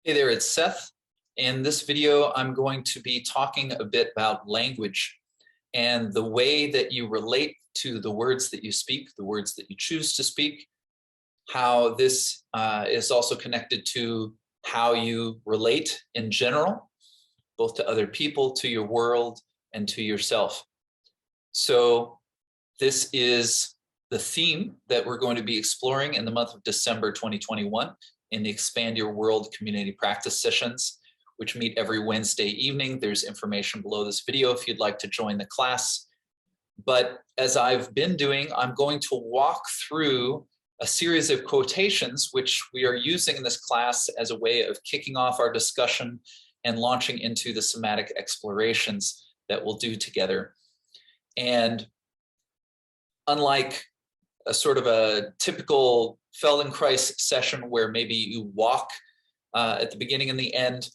Hey there, it's Seth. In this video, I'm going to be talking a bit about language and the way that you relate to the words that you speak, the words that you choose to speak, how this is also connected to how you relate in general, both to other people, to your world, and to yourself. So this is the theme that we're going to be exploring in the month of December 2021 in the Expand Your World community practice sessions, which meet every Wednesday evening. There's information below this video if you'd like to join the class. But as I've been doing, I'm going to walk through a series of quotations, which we are using in this class as a way of kicking off our discussion and launching into the somatic explorations that we'll do together. And unlike a sort of a typical Feldenkrais session where maybe you walk at the beginning and the end,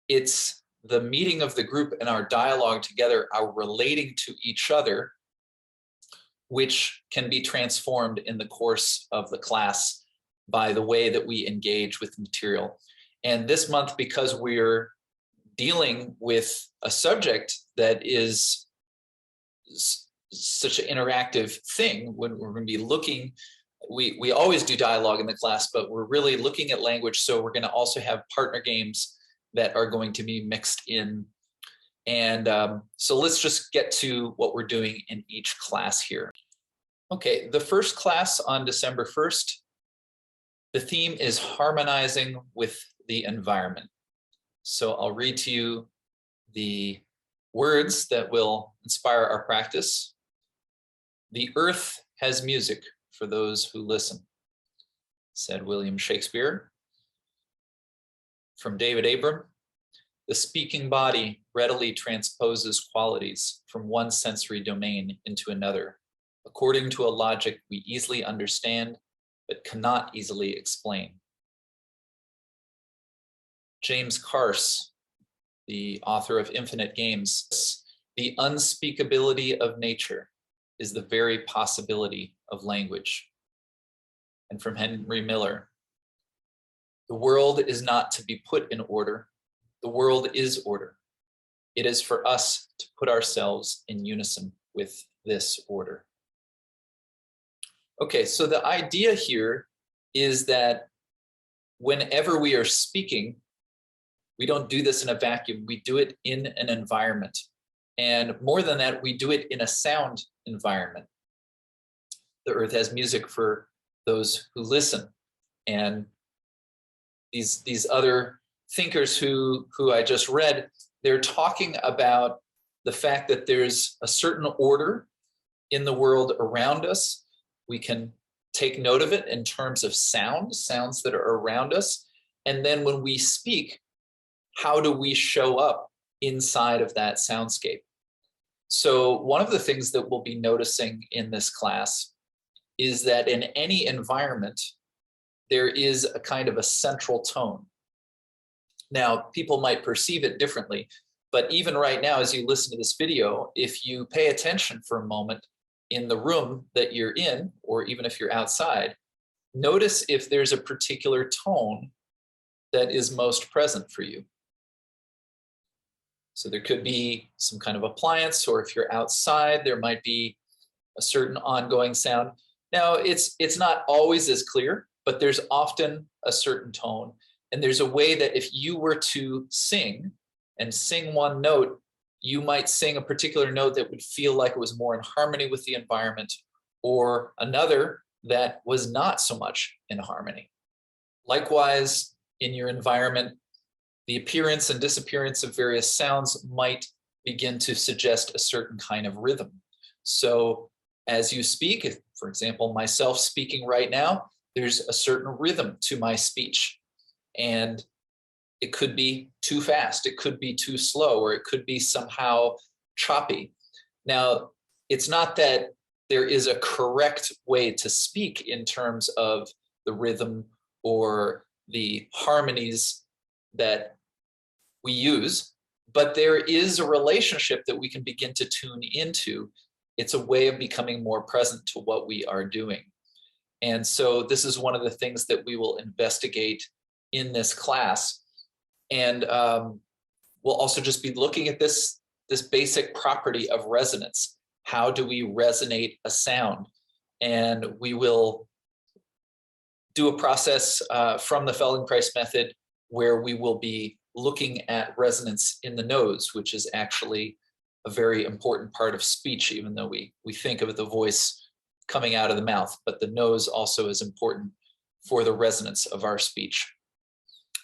it's the meeting of the group and our dialogue together, our relating to each other, which can be transformed in the course of the class by the way that we engage with material. And this month, because we're dealing with a subject that is such an interactive thing, when we're going to be looking, we always do dialogue in the class, but we're really looking at language. So we're going to also have partner games that are going to be mixed in. And so let's just get to what we're doing in each class here. Okay, the first class on December 1st, the theme is harmonizing with the environment. So I'll read to you the words that will inspire our practice. The earth has music for those who listen, said William Shakespeare. From David Abram, the speaking body readily transposes qualities from one sensory domain into another, according to a logic we easily understand, but cannot easily explain. James Carse, the author of Infinite Games, the unspeakability of nature is the very possibility of language. And from Henry Miller, the world is not to be put in order. The world is order. It is for us to put ourselves in unison with this order. Okay, so the idea here is that whenever we are speaking, we don't do this in a vacuum. We do it in an environment. And more than that, we do it in a sound environment. The earth has music for those who listen. And these other thinkers who I just read, they're talking about the fact that there's a certain order in the world around us. We can take note of it in terms of sounds that are around us. And then when we speak, how do we show up inside of that soundscape? So one of the things that we'll be noticing in this class is that in any environment, there is a kind of a central tone. Now, people might perceive it differently, but even right now, as you listen to this video, if you pay attention for a moment in the room that you're in, or even if you're outside, notice if there's a particular tone that is most present for you. So there could be some kind of appliance, or if you're outside, there might be a certain ongoing sound. Now, it's not always as clear, but there's often a certain tone. And there's a way that if you were to sing and sing one note, you might sing a particular note that would feel like it was more in harmony with the environment, or another that was not so much in harmony. Likewise, in your environment, the appearance and disappearance of various sounds might begin to suggest a certain kind of rhythm. So as you speak, if, for example, myself speaking right now, there's a certain rhythm to my speech. And it could be too fast, it could be too slow, or it could be somehow choppy. Now, it's not that there is a correct way to speak in terms of the rhythm or the harmonies that we use, but there is a relationship that we can begin to tune into. It's a way of becoming more present to what we are doing. And so this is one of the things that we will investigate in this class. And we'll also just be looking at this basic property of resonance. How do we resonate a sound? And we will do a process from the Feldenkrais method where we will be looking at resonance in the nose, which is actually a very important part of speech, even though we think of the voice coming out of the mouth, but the nose also is important for the resonance of our speech.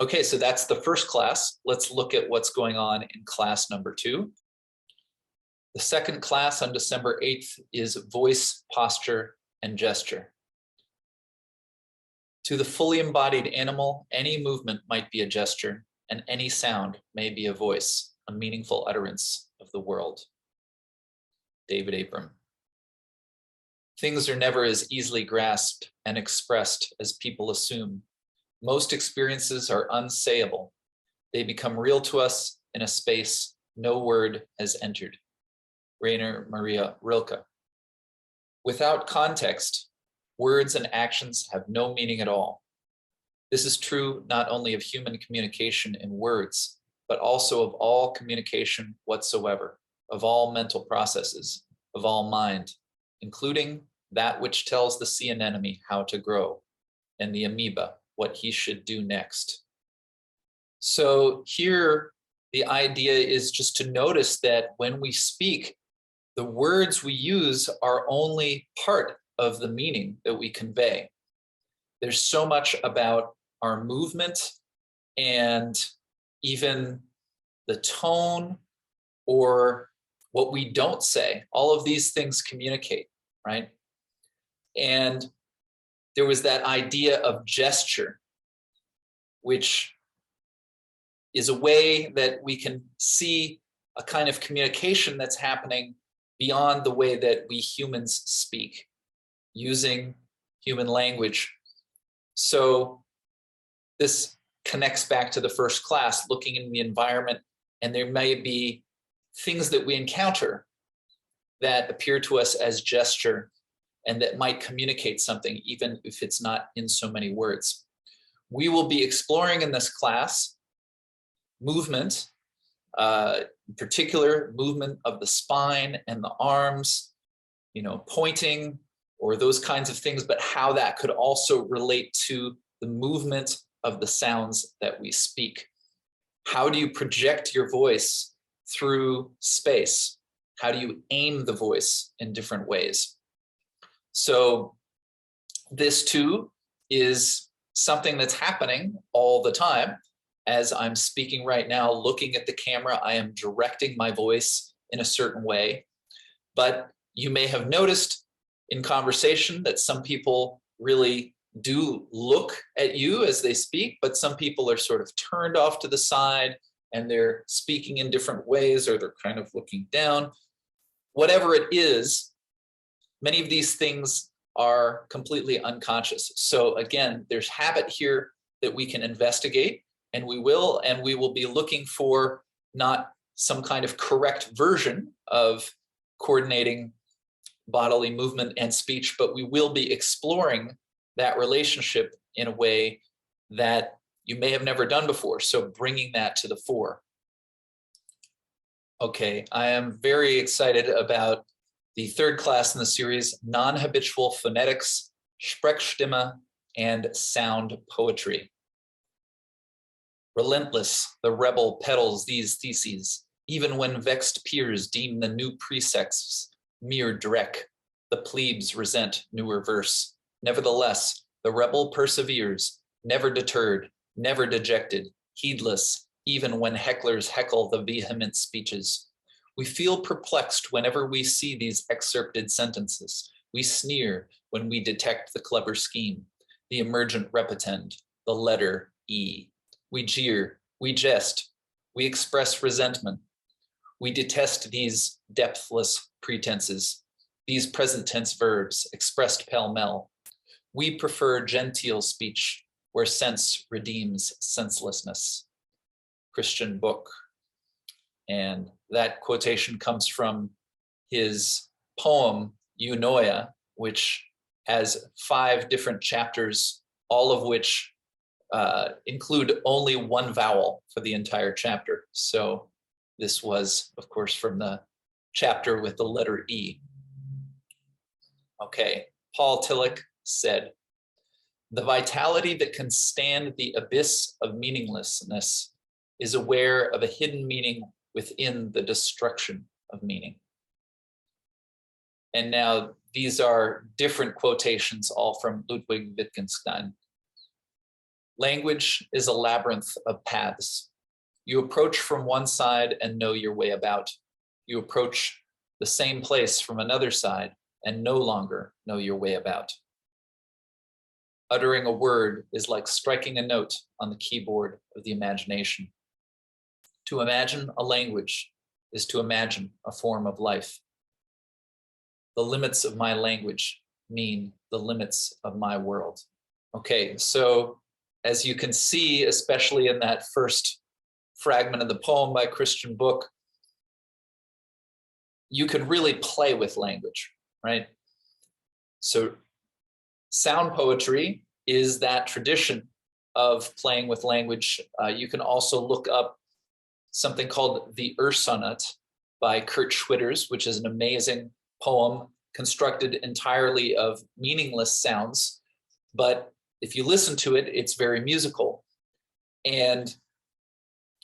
Okay, so that's the first class. Let's look at what's going on in class number 2. The second class on December 8th is voice, posture, and gesture. To the fully embodied animal, any movement might be a gesture, and any sound may be a voice, a meaningful utterance of the world. David Abram. Things are never as easily grasped and expressed as people assume. Most experiences are unsayable. They become real to us in a space no word has entered. Rainer Maria Rilke. Without context, words and actions have no meaning at all. This is true not only of human communication in words, but also of all communication whatsoever, of all mental processes, of all mind, including that which tells the sea anemone how to grow, and the amoeba what he should do next. So here, the idea is just to notice that when we speak, the words we use are only part of the meaning that we convey. There's so much about our movement and even the tone or what we don't say. All of these things communicate, right? And there was that idea of gesture, which is a way that we can see a kind of communication that's happening beyond the way that we humans speak, using human language. So this connects back to the first class, looking in the environment, and there may be things that we encounter that appear to us as gesture and that might communicate something, even if it's not in so many words. We will be exploring in this class movement, in particular movement of the spine and the arms, pointing or those kinds of things, but how that could also relate to the movement of the sounds that we speak. How do you project your voice through space? How do you aim the voice in different ways? So this too is something that's happening all the time. As I'm speaking right now, looking at the camera, I am directing my voice in a certain way. But you may have noticed in conversation that some people really do look at you as they speak, but some people are sort of turned off to the side and they're speaking in different ways, or they're kind of looking down. Whatever it is, many of these things are completely unconscious. So again, there's habit here that we can investigate, and we will be looking for not some kind of correct version of coordinating bodily movement and speech, but we will be exploring that relationship in a way that you may have never done before. So bringing that to the fore. Okay, I am very excited about the third class in the series, Non-Habitual Phonetics, Sprechstimme, and Sound Poetry. Relentless, the rebel peddles these theses, even when vexed peers deem the new precepts mere dreck. The plebes resent newer verse. Nevertheless, the rebel perseveres, never deterred, never dejected, heedless, even when hecklers heckle the vehement speeches. We feel perplexed whenever we see these excerpted sentences. We sneer when we detect the clever scheme, the emergent repetend, the letter E. We jeer, we jest, we express resentment. We detest these depthless pretenses, these present tense verbs expressed pell-mell. We prefer genteel speech where sense redeems senselessness. Christian book. And that quotation comes from his poem, Eunoia, which has 5 different chapters, all of which include only one vowel for the entire chapter. So this was, of course, from the chapter with the letter E. Okay, Paul Tillich said, "The vitality that can stand the abyss of meaninglessness is aware of a hidden meaning within the destruction of meaning." And now these are different quotations, all from Ludwig Wittgenstein. "Language is a labyrinth of paths. You approach from one side and know your way about. You approach the same place from another side and no longer know your way about. Uttering a word is like striking a note on the keyboard of the imagination. To imagine a language is to imagine a form of life. The limits of my language mean the limits of my world." Okay, so as you can see, especially in that first fragment of the poem by Christian Book, you can really play with language, right? So sound poetry is that tradition of playing with language. You can also look up something called the Sonnet by Kurt Schwitters, which is an amazing poem constructed entirely of meaningless sounds. But if you listen to it, it's very musical. And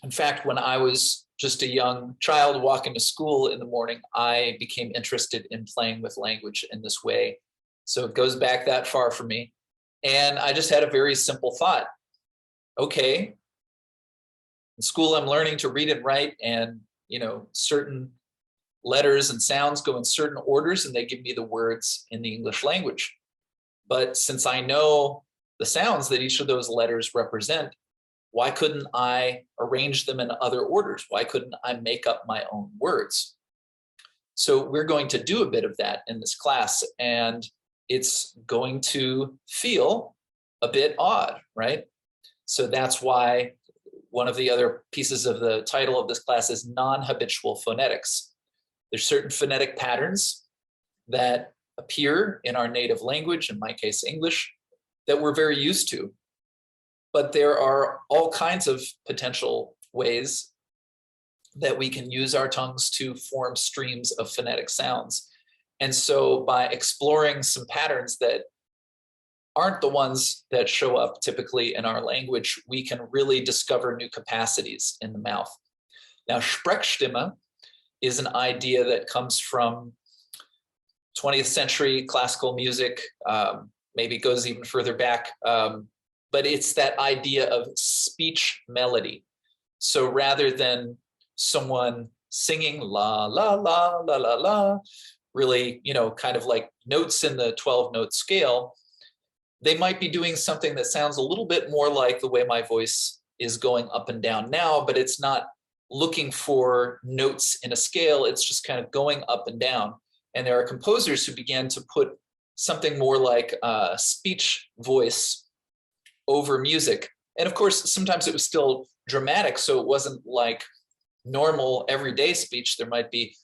in fact, when I was just a young child walking to school in the morning, I became interested in playing with language in this way. So it goes back that far for me. And I just had a very simple thought. Okay, in school, I'm learning to read and write, and certain letters and sounds go in certain orders, and they give me the words in the English language. But since I know the sounds that each of those letters represent, why couldn't I arrange them in other orders? Why couldn't I make up my own words? So we're going to do a bit of that in this class, and it's going to feel a bit odd, right? So that's why one of the other pieces of the title of this class is non-habitual phonetics. There's certain phonetic patterns that appear in our native language, in my case, English, that we're very used to. But there are all kinds of potential ways that we can use our tongues to form streams of phonetic sounds. And so by exploring some patterns that aren't the ones that show up typically in our language, we can really discover new capacities in the mouth. Now, Sprechstimme is an idea that comes from 20th century classical music, maybe goes even further back, but it's that idea of speech melody. So rather than someone singing la, la, la, la, la, la, really, kind of like notes in the 12-note scale, they might be doing something that sounds a little bit more like the way my voice is going up and down now, but it's not looking for notes in a scale. It's just kind of going up and down. And there are composers who began to put something more like speech voice over music. And of course, sometimes it was still dramatic, so it wasn't like normal everyday speech. There might be,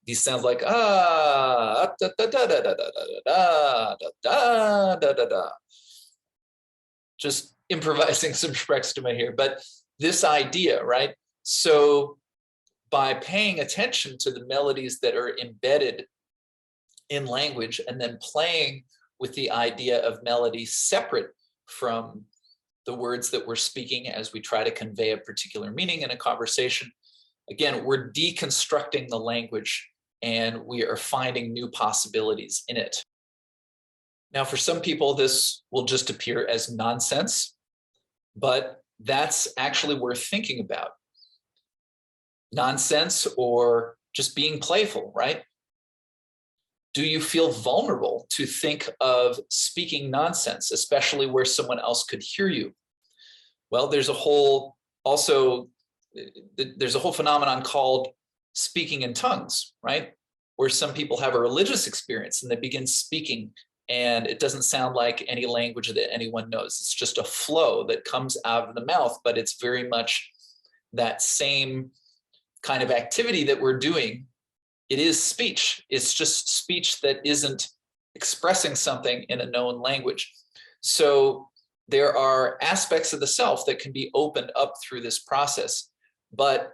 these sounds like da da da da da da da da da da da. Just improvising some Sprechstimme here, but this idea, right? So by paying attention to the melodies that are embedded in language and then playing with the idea of melody separate from the words that we're speaking as we try to convey a particular meaning in a conversation, again, we're deconstructing the language and we are finding new possibilities in it. Now, for some people, this will just appear as nonsense, but that's actually worth thinking about. Nonsense or just being playful, right? Do you feel vulnerable to think of speaking nonsense, especially where someone else could hear you? Well, there's a whole phenomenon called speaking in tongues, right? Where some people have a religious experience and they begin speaking and it doesn't sound like any language that anyone knows. It's just a flow that comes out of the mouth, but it's very much that same kind of activity that we're doing. It is speech. It's just speech that isn't expressing something in a known language. So there are aspects of the self that can be opened up through this process, but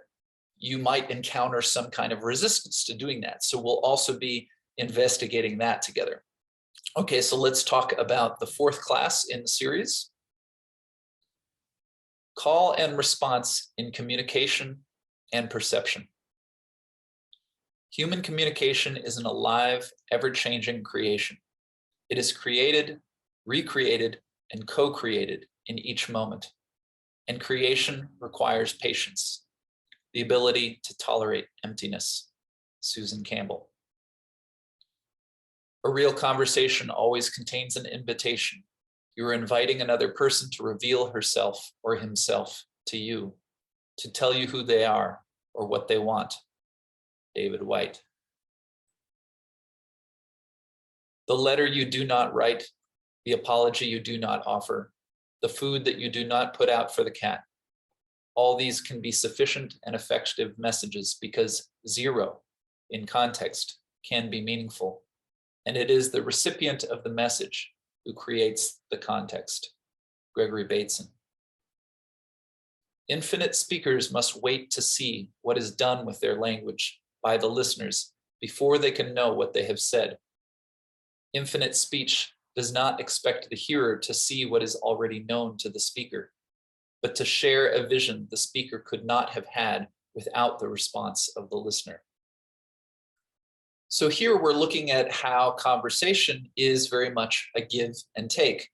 you might encounter some kind of resistance to doing that. So we'll also be investigating that together. Okay, so let's talk about the fourth class in the series. Call and response in communication and perception. Human communication is an alive, ever-changing creation. It is created, recreated, and co-created in each moment. And creation requires patience, the ability to tolerate emptiness. Susan Campbell. A real conversation always contains an invitation. You are inviting another person to reveal herself or himself to you, to tell you who they are or what they want. David White. The letter you do not write, the apology you do not offer, the food that you do not put out for the cat. All these can be sufficient and effective messages because zero in context can be meaningful. And it is the recipient of the message who creates the context. Gregory Bateson. Infinite speakers must wait to see what is done with their language by the listeners before they can know what they have said. Infinite speech does not expect the hearer to see what is already known to the speaker, but to share a vision the speaker could not have had without the response of the listener. So here we're looking at how conversation is very much a give and take.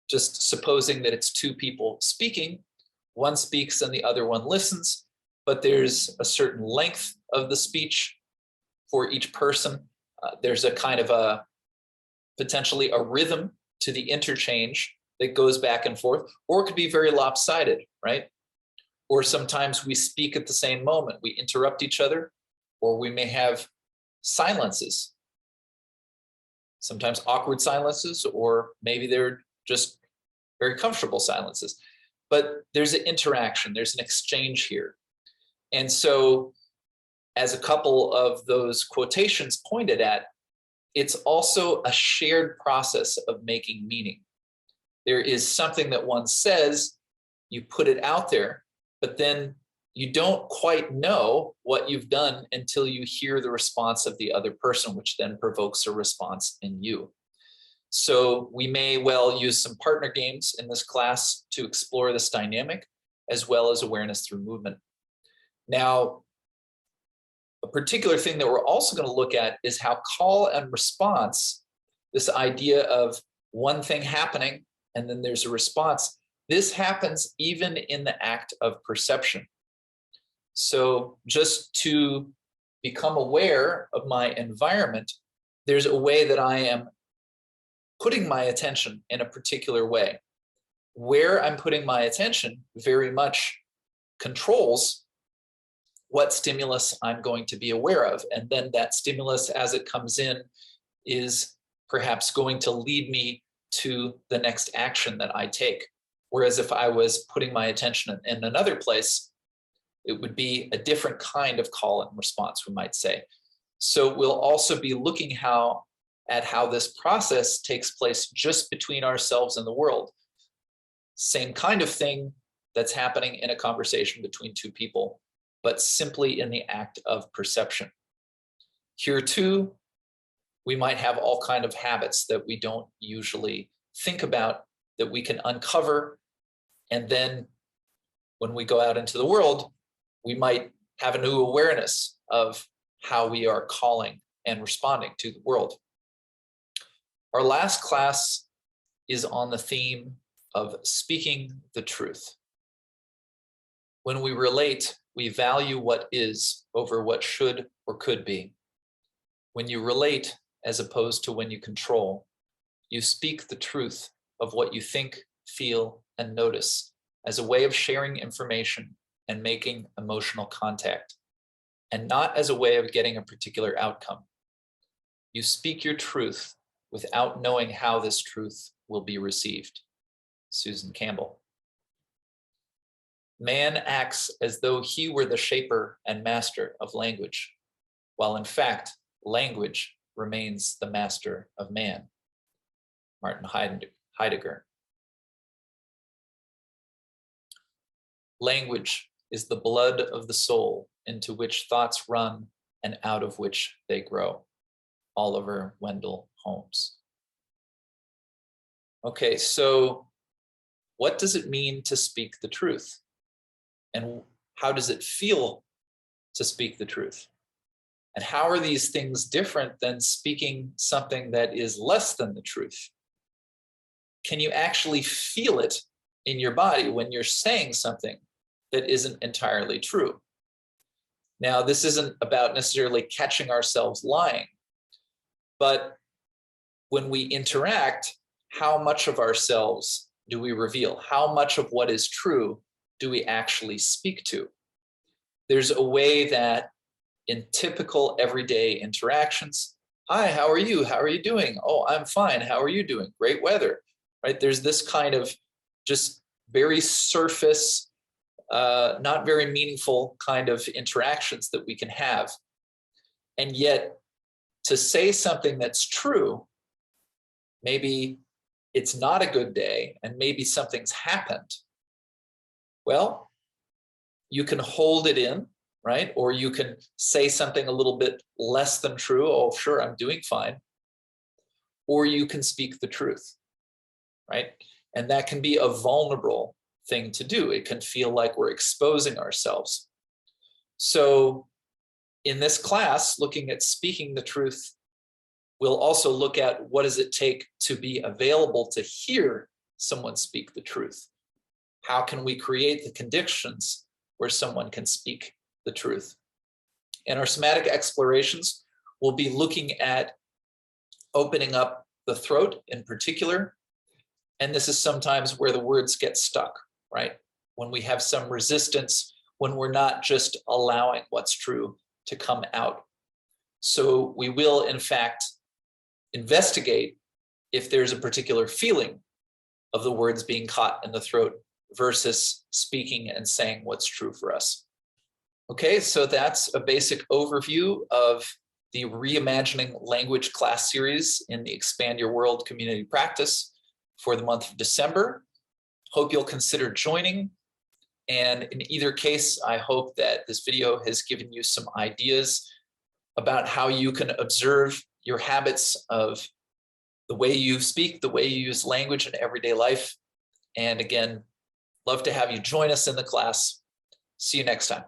Just supposing that it's two people speaking, one speaks and the other one listens, but there's a certain length of the speech for each person. There's a kind of a potentially a rhythm to the interchange that goes back and forth, or it could be very lopsided, right? Or sometimes we speak at the same moment, we interrupt each other, or we may have silences, sometimes awkward silences, or maybe they're just very comfortable silences. But there's an interaction, there's an exchange here. And so as a couple of those quotations pointed at, it's also a shared process of making meaning. There is something that one says, you put it out there, but then you don't quite know what you've done until you hear the response of the other person, which then provokes a response in you. So we may well use some partner games in this class to explore this dynamic, as well as awareness through movement. Now, a particular thing that we're also going to look at is how call and response, this idea of one thing happening and then there's a response, this happens even in the act of perception. So just to become aware of my environment, there's a way that I am putting my attention in a particular way. Where I'm putting my attention very much controls what stimulus I'm going to be aware of. And then that stimulus, as it comes in, is perhaps going to lead me to the next action that I take. Whereas if I was putting my attention in another place, it would be a different kind of call and response, we might say. So we'll also be looking at how this process takes place just between ourselves and the world. Same kind of thing that's happening in a conversation between two people, but simply in the act of perception. Here too, we might have all kinds of habits that we don't usually think about that we can uncover. And then when we go out into the world, we might have a new awareness of how we are calling and responding to the world. Our last class is on the theme of speaking the truth. When we relate, we value what is over what should or could be. When you relate, as opposed to when you control, you speak the truth of what you think, feel, and notice as a way of sharing information and making emotional contact, and not as a way of getting a particular outcome. You speak your truth without knowing how this truth will be received. Susan Campbell. Man acts as though he were the shaper and master of language, while in fact, language remains the master of man. Martin Heidegger. Language is the blood of the soul, into which thoughts run and out of which they grow. Oliver Wendell Holmes. Okay, so what does it mean to speak the truth? And how does it feel to speak the truth? And how are these things different than speaking something that is less than the truth? Can you actually feel it in your body when you're saying something that isn't entirely true? Now, this isn't about necessarily catching ourselves lying, but when we interact, how much of ourselves do we reveal? How much of what is true do we actually speak to? There's a way that in typical everyday interactions, hi, how are you? How are you doing? Oh, I'm fine. How are you doing? Great weather, right? There's this kind of just very surface, not very meaningful kind of interactions that we can have. And yet to say something that's true, maybe it's not a good day and maybe something's happened. Well, you can hold it in, right? Or you can say something a little bit less than true. Oh, sure, I'm doing fine. Or you can speak the truth, right? And that can be a vulnerable thing to do. It can feel like we're exposing ourselves. So in this class, looking at speaking the truth, we'll also look at what does it take to be available to hear someone speak the truth? How can we create the conditions where someone can speak the truth? In our somatic explorations, we'll be looking at opening up the throat in particular. And this is sometimes where the words get stuck, right? When we have some resistance, when we're not just allowing what's true to come out. So we will, in fact, investigate if there's a particular feeling of the words being caught in the throat versus speaking and saying what's true for us. Okay, so that's a basic overview of the Reimagining Language class series in the Expand Your World community practice for the month of December. Hope you'll consider joining. And in either case, I hope that this video has given you some ideas about how you can observe your habits of the way you speak, the way you use language in everyday life. And again, love to have you join us in the class. See you next time.